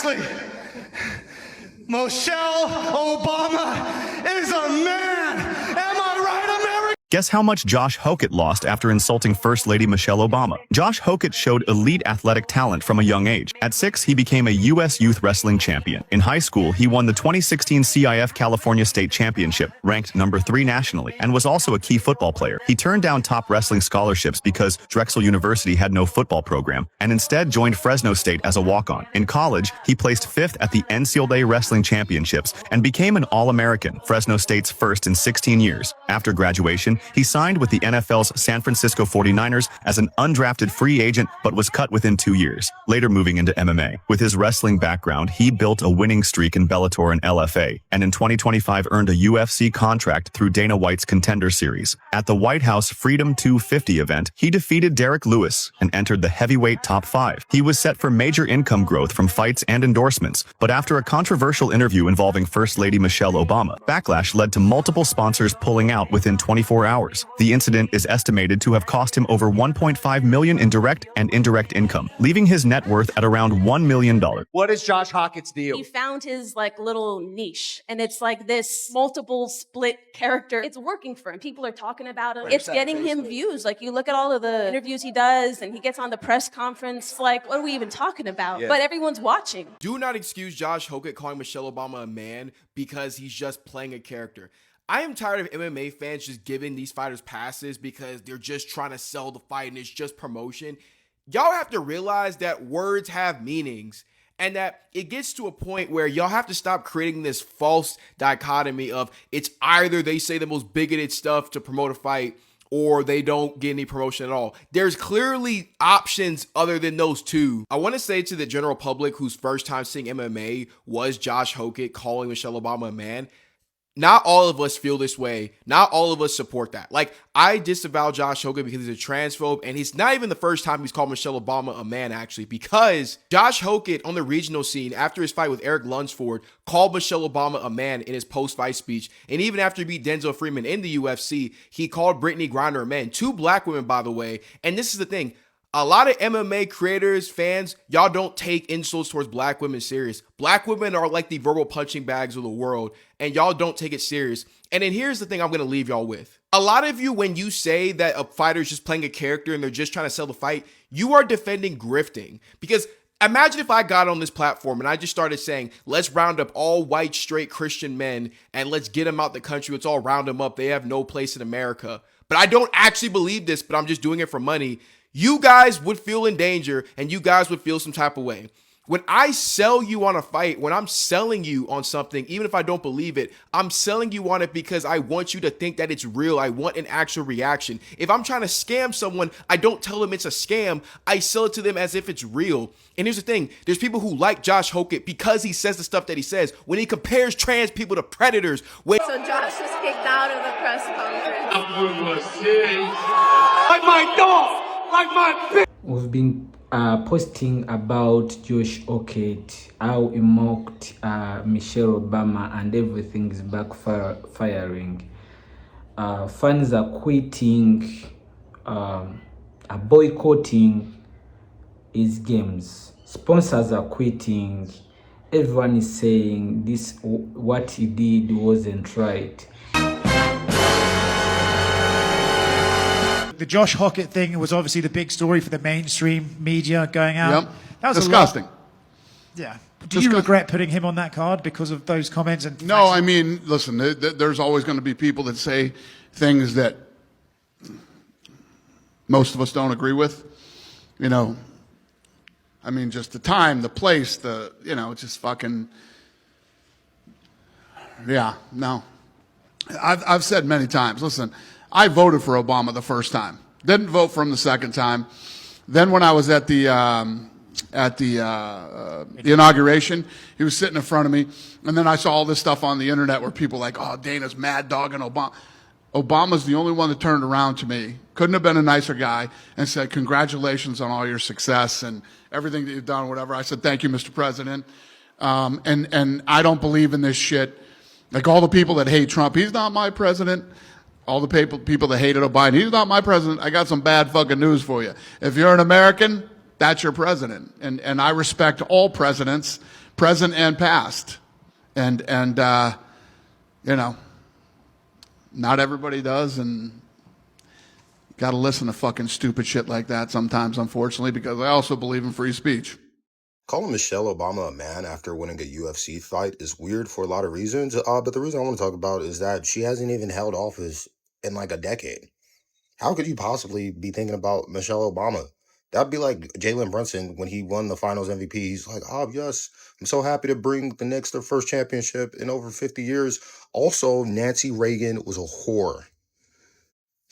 Lastly, Michelle Obama is a man. Am I right, America? Guess how much Josh Hokit lost after insulting First Lady Michelle Obama? Josh Hokit showed elite athletic talent from a young age. At 6, he became a U.S. youth wrestling champion. In high school, he won the 2016 CIF California State Championship, ranked number 3 nationally, and was also a key football player. He turned down top wrestling scholarships because Drexel University had no football program, and instead joined Fresno State as a walk-on. In college, he placed 5th at the NCAA Wrestling Championships and became an All-American, Fresno State's first in 16 years. After graduation, he signed with the NFL's San Francisco 49ers as an undrafted free agent but was cut within 2 years, later moving into MMA. With his wrestling background, he built a winning streak in Bellator and LFA, and in 2025 earned a UFC contract through Dana White's Contender Series. At the White House Freedom 250 event, he defeated Derek Lewis and entered the heavyweight top 5. He was set for major income growth from fights and endorsements, but after a controversial interview involving First Lady Michelle Obama, backlash led to multiple sponsors pulling out within 24 hours. The incident is estimated to have cost him over $1.5 million in direct and indirect income, leaving his net worth at around $1 million. What is Josh Hokit's deal? He found his little niche, and it's like this multiple split character. It's working for him. People are talking about him. It's getting him views. Like, you look at all of the interviews he does, and he gets on the press conference. Like, what are we even talking about? Yeah. But everyone's watching. Do not excuse Josh Hokit calling Michelle Obama a man because he's just playing a character. I am tired of MMA fans just giving these fighters passes because they're just trying to sell the fight and it's just promotion. Y'all have to realize that words have meanings and that it gets to a point where y'all have to stop creating this false dichotomy of it's either they say the most bigoted stuff to promote a fight or they don't get any promotion at all. There's clearly options other than those two. I want to say to the general public whose first time seeing MMA was Josh Hokit calling Michelle Obama a man, not all of us feel this way. Not all of us support that. Like, I disavow Josh Hokit because he's a transphobe, and he's not even the first time he's called Michelle Obama a man, actually, because Josh Hokit on the regional scene, after his fight with Eric Lunsford, called Michelle Obama a man in his post-fight speech, and even after he beat Denzel Freeman in the UFC, he called Brittany Griner a man. 2 black women, by the way, and this is the thing. A lot of MMA creators, fans, y'all don't take insults towards black women serious. Black women are like the verbal punching bags of the world, and y'all don't take it serious. And then here's the thing I'm going to leave y'all with. A lot of you, when you say that a fighter is just playing a character and they're just trying to sell the fight, you are defending grifting. Because imagine if I got on this platform and I just started saying, let's round up all white, straight Christian men and let's get them out the country. Let's all round them up. They have no place in America. But I don't actually believe this, but I'm just doing it for money. You guys would feel in danger and you guys would feel some type of way. When I sell you on a fight, when I'm selling you on something, even if I don't believe it, I'm selling you on it because I want you to think that it's real. I want an actual reaction. If I'm trying to scam someone, I don't tell them it's a scam. I sell it to them as if it's real. And here's the thing. There's people who like Josh Hokit because he says the stuff that he says. When he compares trans people to predators. So Josh was kicked out of the press conference. Like my dog! Like my bitch! We've been posting about Josh Hokit, how he mocked Michelle Obama, and everything is backfiring. Fans are quitting, are boycotting his games. Sponsors are quitting. Everyone is saying this, what he did wasn't right. The Josh Hokit thing was obviously the big story for the mainstream media going out. Yep. That was disgusting. Yeah. Do you regret putting him on that card because of those comments? And no, I mean, listen, there's always going to be people that say things that most of us don't agree with. You know, I mean, just the time, the place, just fucking, yeah, no. I've said many times, listen, I voted for Obama the first time. Didn't vote for him the second time. Then when I was at the inauguration, he was sitting in front of me, and then I saw all this stuff on the internet where people like, oh, Dana's mad dogging Obama. Obama's the only one that turned around to me. Couldn't have been a nicer guy and said, congratulations on all your success and everything that you've done, whatever. I said, thank you, Mr. President. And I don't believe in this shit. Like all the people that hate Trump, he's not my president. All the people that hated Biden, he's not my president. I got some bad fucking news for you. If you're an American, that's your president. And I respect all presidents, present and past. And you know, not everybody does, and got to listen to fucking stupid shit like that sometimes, unfortunately, because I also believe in free speech. Calling Michelle Obama a man after winning a UFC fight is weird for a lot of reasons, but the reason I want to talk about is that she hasn't even held office in like a decade. How could you possibly be thinking about Michelle Obama? That'd be like Jalen Brunson when he won the finals MVP. He's like, oh, yes, I'm so happy to bring the Knicks their first championship in over 50 years. Also, Nancy Reagan was a whore.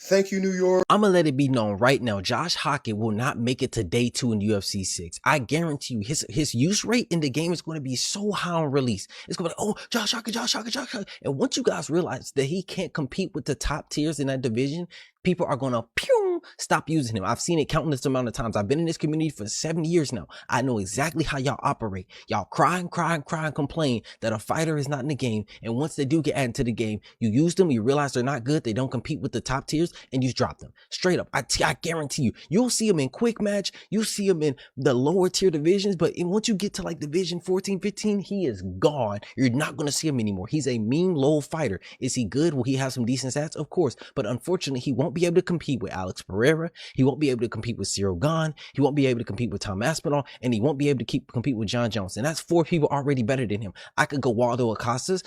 Thank you, New York. I'm gonna let it be known right now. Josh Hokit will not make it to day 2 in UFC 6. I guarantee you, his use rate in the game is going to be so high on release. It's going to be like, oh, Josh Hokit. And once you guys realize that he can't compete with the top tiers in that division, people are going to stop using him. I've seen it countless amount of times. I've been in this community for 7 years now. I know exactly how y'all operate. Y'all cry and complain that a fighter is not in the game. And once they do get added to the game, you use them, you realize they're not good, they don't compete with the top tiers, and you drop them. Straight up. I guarantee you, you'll see him in quick match, you'll see him in the lower tier divisions, but once you get to like division 14, 15, he is gone. You're not going to see him anymore. He's a mean, low fighter. Is he good? Will he have some decent stats? Of course. But unfortunately, he won't be able to compete with Alex Pereira. He won't be able to compete with Cyril Gane. He won't be able to compete with Tom Aspinall, and he won't be able to compete with John Jones. And that's 4 people already better than him. I could go Waldo Acostas.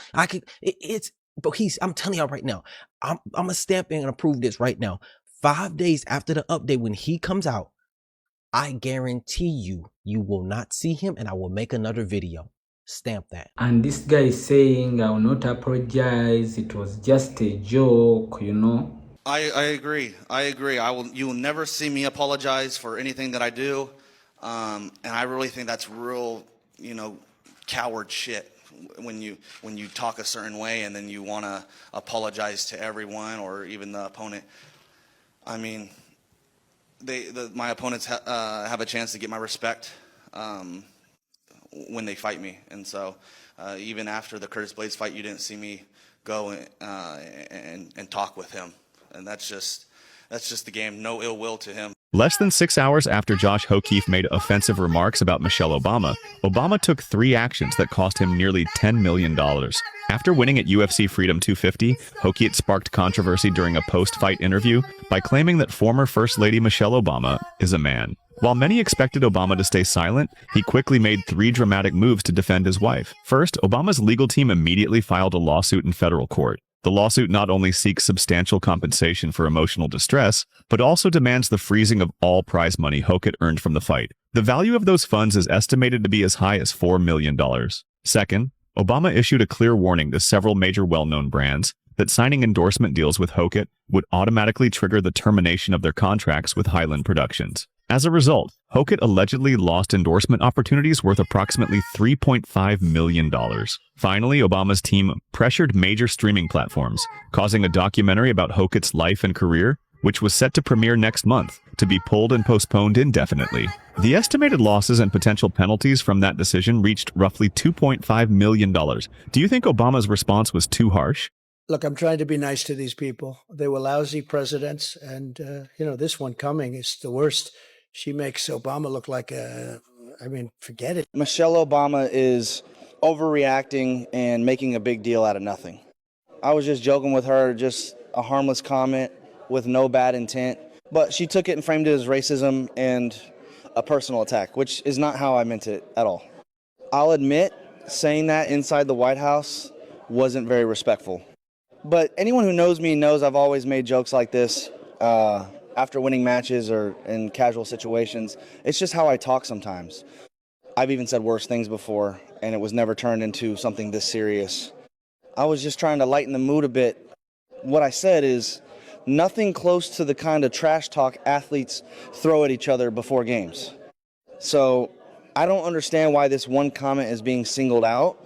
But I'm telling y'all right now, I'm gonna stamp and approve this right now. 5 days after the update, when he comes out, I guarantee you will not see him, and I will make another video. Stamp that. And this guy is saying, I will not apologize. It was just a joke, you know. I agree. You will never see me apologize for anything that I do. And I really think that's real, coward shit when you talk a certain way and then you want to apologize to everyone or even the opponent. I mean, my opponents have a chance to get my respect when they fight me. And so even after the Curtis Blades fight, you didn't see me go and talk with him. And that's just the game. No ill will to him. Less than 6 hours after Josh Hokit made offensive remarks about Michelle Obama, Obama took 3 actions that cost him nearly $10 million. After winning at UFC Freedom 250, Hokit sparked controversy during a post-fight interview by claiming that former First Lady Michelle Obama is a man. While many expected Obama to stay silent, he quickly made 3 dramatic moves to defend his wife. First, Obama's legal team immediately filed a lawsuit in federal court. The lawsuit not only seeks substantial compensation for emotional distress, but also demands the freezing of all prize money Hokit earned from the fight. The value of those funds is estimated to be as high as $4 million. Second, Obama issued a clear warning to several major well-known brands that signing endorsement deals with Hokit would automatically trigger the termination of their contracts with Highland Productions. As a result, Hokit allegedly lost endorsement opportunities worth approximately $3.5 million. Finally, Obama's team pressured major streaming platforms, causing a documentary about Hokit's life and career, which was set to premiere next month, to be pulled and postponed indefinitely. The estimated losses and potential penalties from that decision reached roughly $2.5 million. Do you think Obama's response was too harsh? Look, I'm trying to be nice to these people. They were lousy presidents, and, this one coming is the worst. She makes Obama look like forget it. Michelle Obama is overreacting and making a big deal out of nothing. I was just joking with her, just a harmless comment with no bad intent. But she took it and framed it as racism and a personal attack, which is not how I meant it at all. I'll admit, saying that inside the White House wasn't very respectful. But anyone who knows me knows I've always made jokes like this after winning matches or in casual situations. It's just how I talk sometimes. I've even said worse things before, and it was never turned into something this serious. I was just trying to lighten the mood a bit. What I said is nothing close to the kind of trash talk athletes throw at each other before games. So I don't understand why this one comment is being singled out.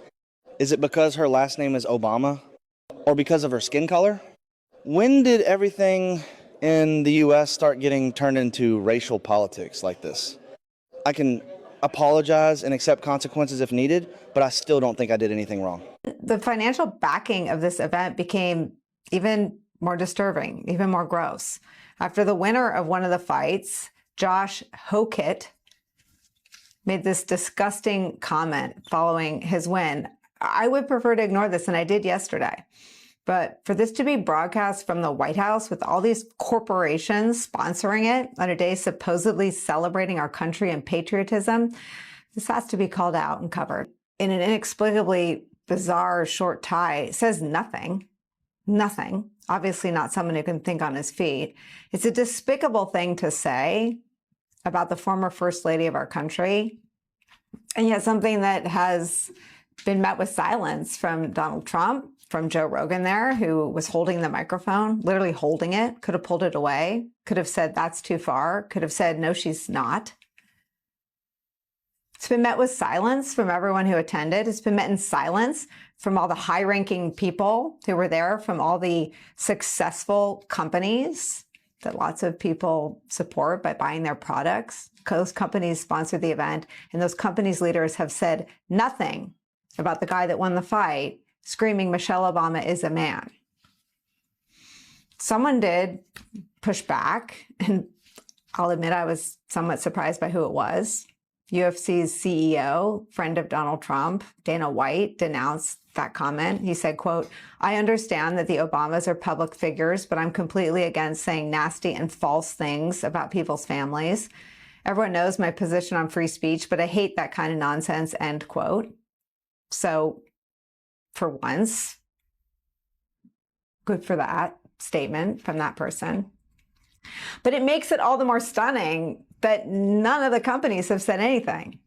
Is it because her last name is Obama? Or because of her skin color? When did everything in the U.S. start getting turned into racial politics like this? I can apologize and accept consequences if needed, but I still don't think I did anything wrong. The financial backing of this event became even more disturbing, even more gross. After the winner of one of the fights, Josh Hokit, made this disgusting comment following his win. I would prefer to ignore this, and I did yesterday. But for this to be broadcast from the White House with all these corporations sponsoring it on a day supposedly celebrating our country and patriotism, this has to be called out and covered. In an inexplicably bizarre short tie, says nothing. Nothing. Obviously not someone who can think on his feet. It's a despicable thing to say about the former First Lady of our country, and yet something that has been met with silence from Donald Trump, from Joe Rogan there, who was holding the microphone, literally holding it, could have pulled it away, could have said, that's too far, could have said, no, she's not. It's been met with silence from everyone who attended. It's been met in silence from all the high-ranking people who were there, from all the successful companies that lots of people support by buying their products. Those companies sponsored the event, and those companies' leaders have said nothing about the guy that won the fight, screaming Michelle Obama is a man. Someone did push back, and I'll admit I was somewhat surprised by who it was. UFC's CEO, friend of Donald Trump, Dana White, denounced that comment. He said, quote, I understand that the Obamas are public figures, but I'm completely against saying nasty and false things about people's families. Everyone knows my position on free speech, but I hate that kind of nonsense, end quote. So for once, good for that statement from that person. But it makes it all the more stunning that none of the companies have said anything.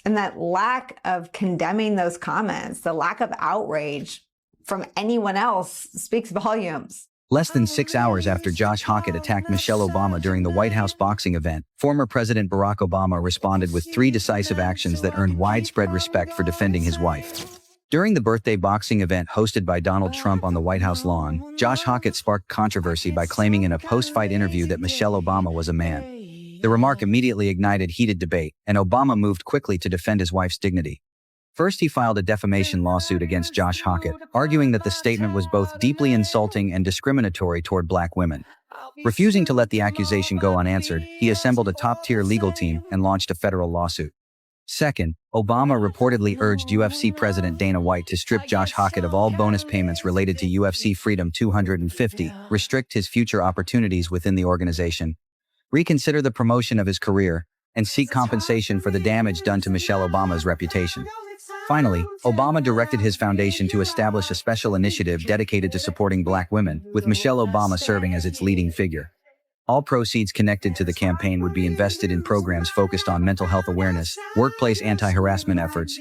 And that lack of condemning those comments, the lack of outrage from anyone else speaks volumes. Less than 6 hours after Josh Hokit attacked Michelle Obama during the White House boxing event, former President Barack Obama responded with 3 decisive actions that earned widespread respect for defending his wife. During the birthday boxing event hosted by Donald Trump on the White House lawn, Josh Hokit sparked controversy by claiming in a post-fight interview that Michelle Obama was a man. The remark immediately ignited heated debate, and Obama moved quickly to defend his wife's dignity. First, he filed a defamation lawsuit against Josh Hokit, arguing that the statement was both deeply insulting and discriminatory toward black women. Refusing to let the accusation go unanswered, he assembled a top-tier legal team and launched a federal lawsuit. Second, Obama reportedly urged UFC President Dana White to strip Josh Hokit of all bonus payments related to UFC Freedom 250, restrict his future opportunities within the organization, reconsider the promotion of his career, and seek compensation for the damage done to Michelle Obama's reputation. Finally, Obama directed his foundation to establish a special initiative dedicated to supporting black women, with Michelle Obama serving as its leading figure. All proceeds connected to the campaign would be invested in programs focused on mental health awareness, workplace anti-harassment efforts,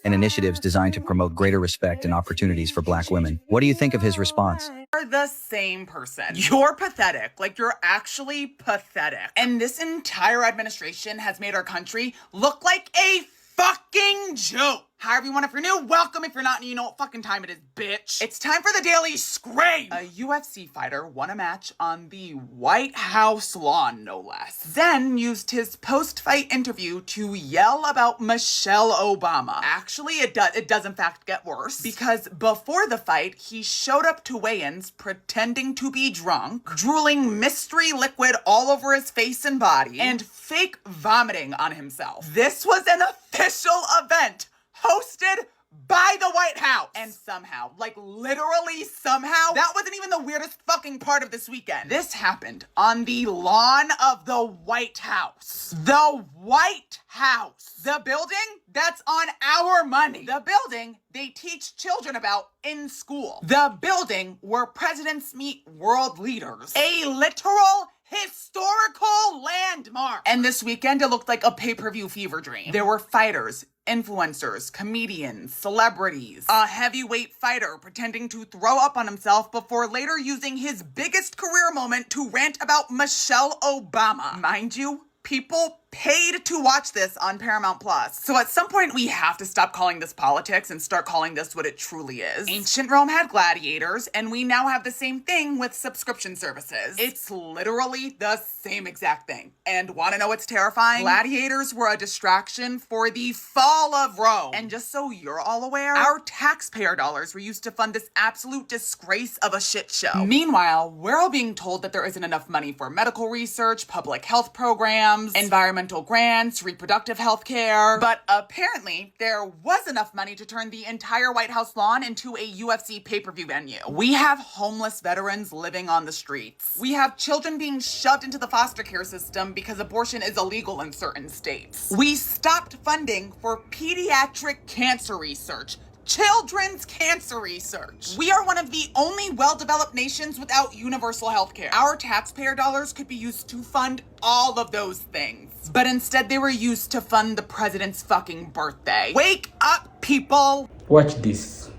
and initiatives designed to promote greater respect and opportunities for black women. What do you think of his response? You're the same person. You're pathetic. Like, you're actually pathetic. And this entire administration has made our country look like a fucking joke. However you want, if you're new, welcome. If you're not new, you know what fucking time it is, bitch. It's time for the Daily Scream. A UFC fighter won a match on the White House lawn, no less. Then used his post-fight interview to yell about Michelle Obama. Actually, it does in fact get worse, because before the fight, he showed up to weigh-ins pretending to be drunk, drooling mystery liquid all over his face and body, and fake vomiting on himself. This was an official event hosted by the White House. And somehow, like literally somehow, that wasn't even the weirdest fucking part of this weekend. This happened on the lawn of the White House. The White House. The building that's on our money. The building they teach children about in school. The building where presidents meet world leaders. A literal historical landmark. And this weekend, it looked like a pay-per-view fever dream. There were fighters, influencers, comedians, celebrities, a heavyweight fighter pretending to throw up on himself before later using his biggest career moment to rant about Michelle Obama. Mind you, people paid to watch this on Paramount Plus. So at some point we have to stop calling this politics and start calling this what it truly is. Ancient Rome had gladiators, and we now have the same thing with subscription services. It's literally the same exact thing. And wanna know what's terrifying? Gladiators were a distraction for the fall of Rome. And just so you're all aware, our taxpayer dollars were used to fund this absolute disgrace of a shit show. Meanwhile, we're all being told that there isn't enough money for medical research, public health programs, environmental parental grants, reproductive health care. But apparently, there was enough money to turn the entire White House lawn into a UFC pay-per-view venue. We have homeless veterans living on the streets. We have children being shoved into the foster care system because abortion is illegal in certain states. We stopped funding for pediatric cancer research. Children's cancer research. We are one of the only well-developed nations without universal health care. Our taxpayer dollars could be used to fund all of those things. But instead they were used to fund the president's fucking birthday. Wake up, people! Watch this.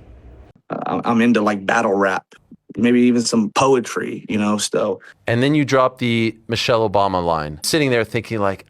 I'm into like battle rap, maybe even some poetry, you know, so. And then you drop the Michelle Obama line, sitting there thinking like,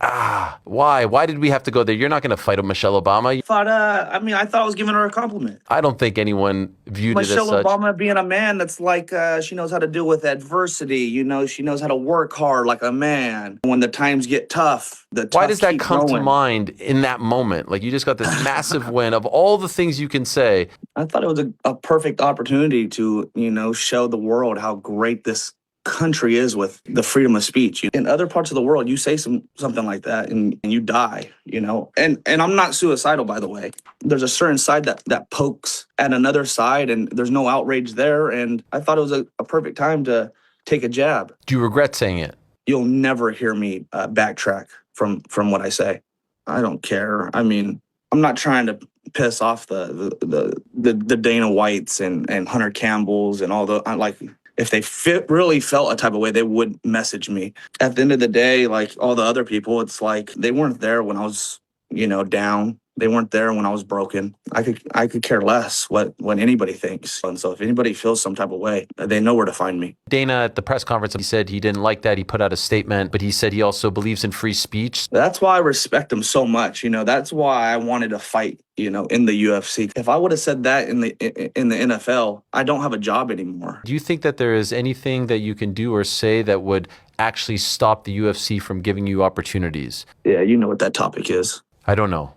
why? Why did we have to go there? You're not going to fight with Michelle Obama. I thought I was giving her a compliment. I don't think anyone viewed Michelle it as such. Obama being a man that's like, she knows how to deal with adversity. You know, she knows how to work hard like a man. When the times get tough, Why does that come to mind in that moment? Like you just got this massive win of all the things you can say. I thought it was a perfect opportunity to, you know, show the world how great this country is with the freedom of speech. In other parts of the world, you say something like that and you die, you know. And I'm not suicidal, by the way. There's a certain side that pokes at another side and there's no outrage there. And I thought it was a perfect time to take a jab. Do you regret saying it? You'll never hear me backtrack from what I say. I don't care. I mean, I'm not trying to piss off the Dana Whites and Hunter Campbells and all the like. If they really felt a type of way, they would message me. At the end of the day, like all the other people, it's like they weren't there when I was, you know, down. They weren't there when I was broken. I could care less what anybody thinks. And so if anybody feels some type of way, they know where to find me. Dana at the press conference, he said he didn't like that. He put out a statement, but he said he also believes in free speech. That's why I respect him so much. You know, that's why I wanted to fight, you know, in the UFC. If I would have said that in the NFL, I don't have a job anymore. Do you think that there is anything that you can do or say that would actually stop the UFC from giving you opportunities? Yeah, you know what that topic is. I don't know.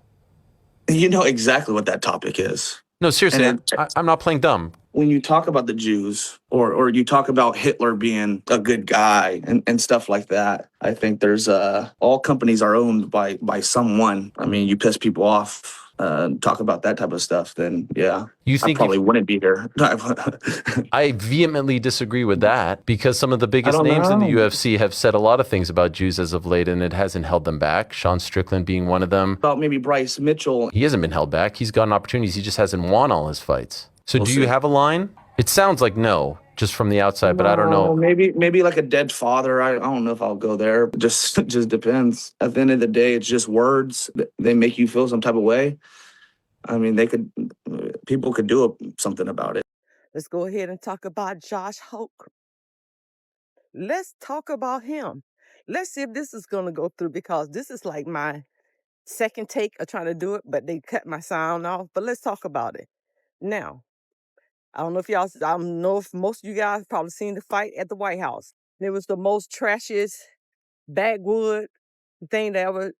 You know exactly what that topic is. No, seriously, I'm not playing dumb. When you talk about the Jews or you talk about Hitler being a good guy and stuff like that, I think there's all companies are owned by someone. I mean, you piss people off, talk about that type of stuff, then yeah, you think I probably wouldn't be here. I vehemently disagree with that because some of the biggest names in the UFC have said a lot of things about Jews as of late, and it hasn't held them back. Sean Strickland being one of them. About maybe Bryce Mitchell. He hasn't been held back. He's gotten opportunities. He just hasn't won all his fights. So do you have a line? It sounds like no, just from the outside, but I don't know. Maybe like a dead father. I don't know if I'll go there. It just depends. At the end of the day, it's just words. They make you feel some type of way. I mean, people could do something about it. Let's go ahead and talk about Josh Hoke. Let's talk about him. Let's see if this is going to go through because this is like my second take of trying to do it, but they cut my sound off. But let's talk about it. Now, I don't know if most of you guys probably seen the fight at the White House. It was the most trashiest backwood thing that I ever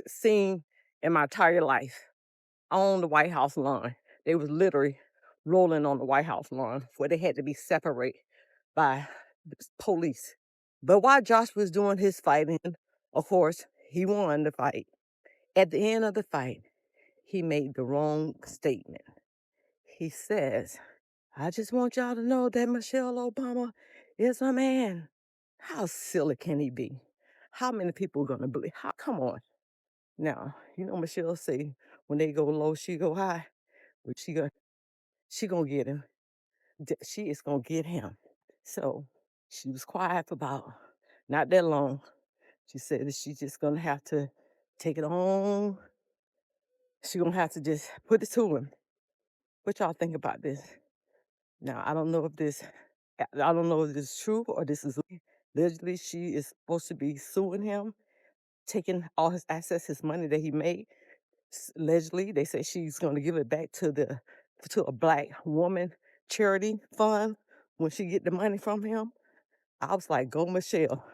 seen in my entire life. On the White House lawn. They was literally rolling on the White House lawn where they had to be separated by police. But while Josh was doing his fighting, of course, he won the fight. At the end of the fight, he made the wrong statement. He says, I just want y'all to know that Michelle Obama is a man. How silly can he be? How many people are going to believe? Come on. Now, you know Michelle say, when they go low, she go high. But she gonna get him. She is gonna get him. So she was quiet for about not that long. She said that she's just gonna have to take it on. She's gonna have to just put it to him. What y'all think about this? Now I don't know if this is true or this is allegedly she is supposed to be suing him, taking all his assets, his money that he made. Allegedly, they say she's going to give it back to a black woman charity fund when she get the money from him. I was like, go Michelle.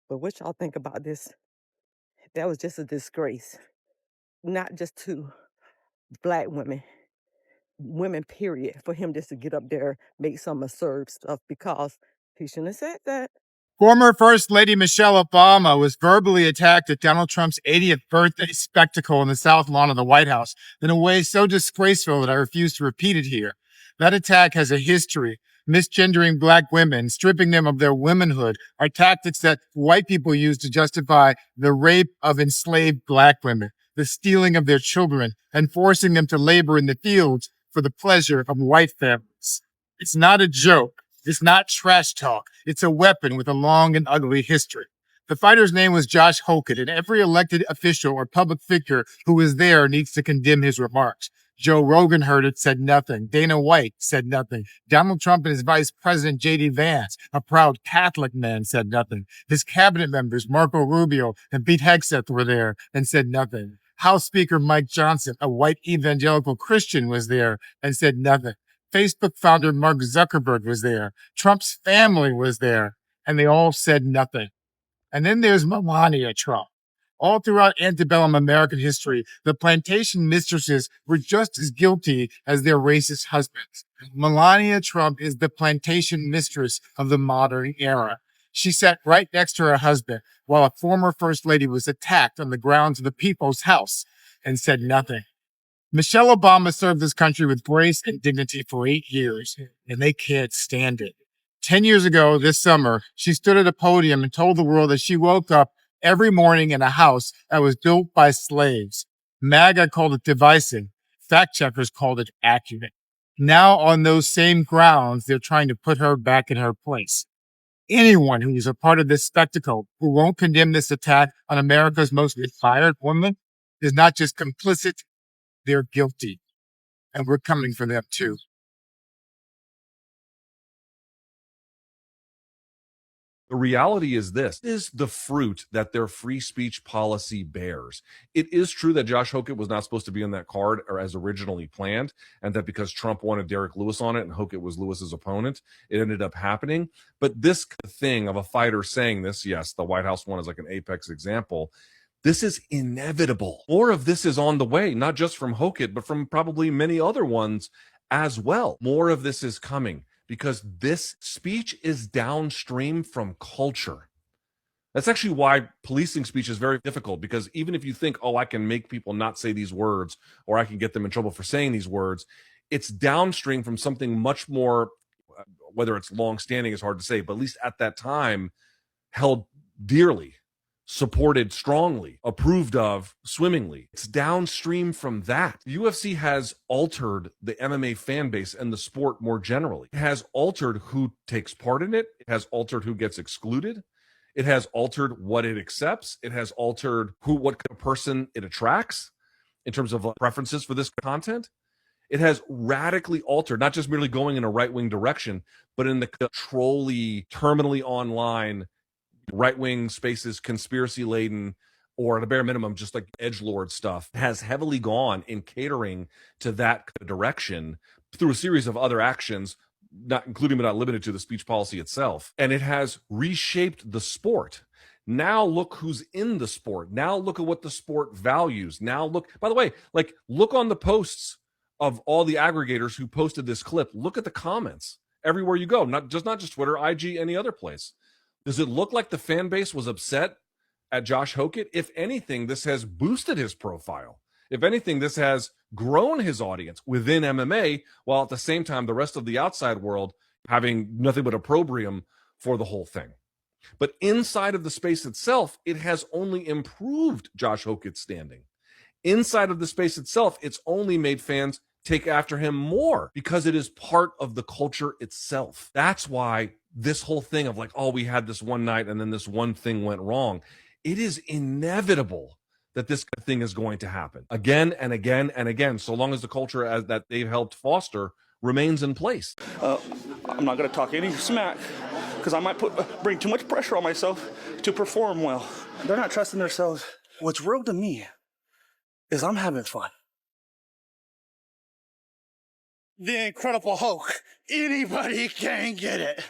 But what y'all think about this? That was just a disgrace. Not just to black women period, for him just to get up there, make some absurd stuff because he shouldn't have said that. Former First Lady Michelle Obama was verbally attacked at Donald Trump's 80th birthday spectacle in the South Lawn of the White House in a way so disgraceful that I refuse to repeat it here. That attack has a history. Misgendering Black women, stripping them of their womanhood, are tactics that white people use to justify the rape of enslaved Black women, the stealing of their children, and forcing them to labor in the fields for the pleasure of white families. It's not a joke. It's not trash talk. It's a weapon with a long and ugly history. The fighter's name was Josh Hokit, and every elected official or public figure who was there needs to condemn his remarks. Joe Rogan heard it, said nothing. Dana White said nothing. Donald Trump and his vice president, J.D. Vance, a proud Catholic man, said nothing. His cabinet members, Marco Rubio and Pete Hegseth, were there and said nothing. House Speaker Mike Johnson, a white evangelical Christian, was there and said nothing. Facebook founder Mark Zuckerberg was there. Trump's family was there, and they all said nothing. And then there's Melania Trump. All throughout antebellum American history, the plantation mistresses were just as guilty as their racist husbands. Melania Trump is the plantation mistress of the modern era. She sat right next to her husband while a former first lady was attacked on the grounds of the People's House and said nothing. Michelle Obama served this country with grace and dignity for 8 years, and they can't stand it. 10 years ago, this summer, she stood at a podium and told the world that she woke up every morning in a house that was built by slaves. MAGA called it divisive. Fact checkers called it accurate. Now, on those same grounds, they're trying to put her back in her place. Anyone who is a part of this spectacle who won't condemn this attack on America's most admired woman is not just complicit, they're guilty. And we're coming for them too. The reality is this is the fruit that their free speech policy bears. It is true that Josh Hokit was not supposed to be on that card or as originally planned, and that because Trump wanted Derek Lewis on it and Hokit was Lewis's opponent, it ended up happening. But this thing of a fighter saying this, yes, the White House one is like an apex example. This is inevitable. More of this is on the way, not just from Hokit, but from probably many other ones as well. More of this is coming, because this speech is downstream from culture. That's actually why policing speech is very difficult, because even if you think, oh, I can make people not say these words, or I can get them in trouble for saying these words, it's downstream from something much more, whether it's long-standing is hard to say, but at least at that time, held dearly, supported strongly, approved of swimmingly. It's downstream from that. The UFC has altered the MMA fan base and the sport more generally. It has altered who takes part in it. It has altered who gets excluded. It has altered what it accepts. It has altered what kind of person it attracts in terms of preferences for this content. It has radically altered, not just merely going in a right-wing direction, but in the trolly, terminally online, right-wing spaces, conspiracy-laden, or at a bare minimum, just like edgelord stuff, has heavily gone in catering to that direction through a series of other actions, not including but not limited to the speech policy itself. And it has reshaped the sport. Now look who's in the sport. Now look at what the sport values. Now look, by the way, like look on the posts of all the aggregators who posted this clip. Look at the comments everywhere you go, not just Twitter, IG, any other place. Does it look like the fan base was upset at Josh Hokit? If anything, this has boosted his profile. If anything, this has grown his audience within MMA, while at the same time, the rest of the outside world having nothing but opprobrium for the whole thing. But inside of the space itself, it has only improved Josh Hokit's standing. Inside of the space itself, it's only made fans take after him more because it is part of the culture itself. That's why this whole thing of like, oh, we had this one night and then this one thing went wrong. It is inevitable that this thing is going to happen again and again and again, so long as the culture that they've helped foster remains in place. I'm not going to talk any smack because I might bring too much pressure on myself to perform well. They're not trusting themselves. What's real to me is I'm having fun. The Incredible Hulk. Anybody can get it.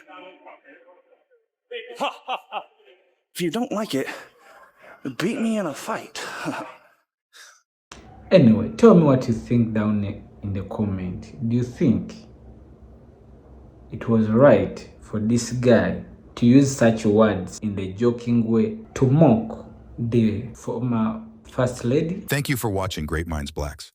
If you don't like it, beat me in a fight. Anyway, tell me what you think down in the comment. Do you think it was right for this guy to use such words in the joking way to mock the former First Lady. Thank you for watching Great Minds Blacks.